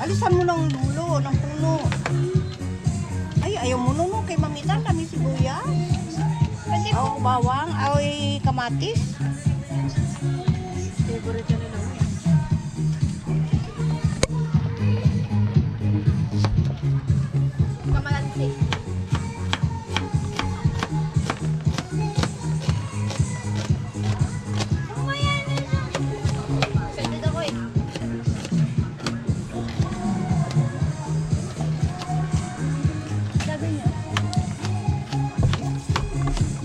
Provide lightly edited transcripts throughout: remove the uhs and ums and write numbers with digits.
Alisan mo ng dulo, ng puno. Ay, ayaw mo nun, kay Mamita, kami sibuyas. O, bawang, ay kamatis. Favorite na lang. Kamalansi. Excited ako eh. Sabi niya.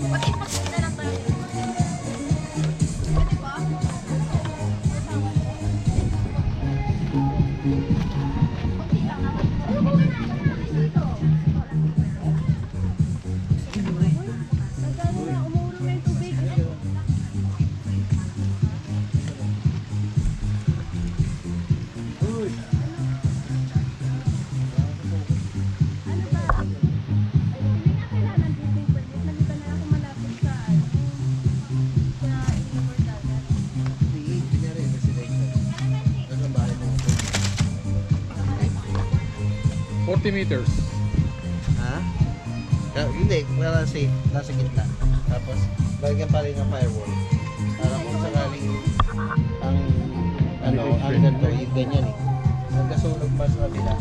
Pati ipakit na lang tayo. Pwede ba? Kunti lang naman. Nagano na, umuulo na yung tubig. Ano ba? Hindi na kailangan dito yung pwede. Naliba na ako malapit sa sa Ilocos Dagat. 40 meters. Ha? Hindi, wala safe. Nasa gitna. Tapos, lagyan pa rin ng firewall. Para kung sakaling ang ganito, yung ganyan eh. Nagkasunog pa sa kabila.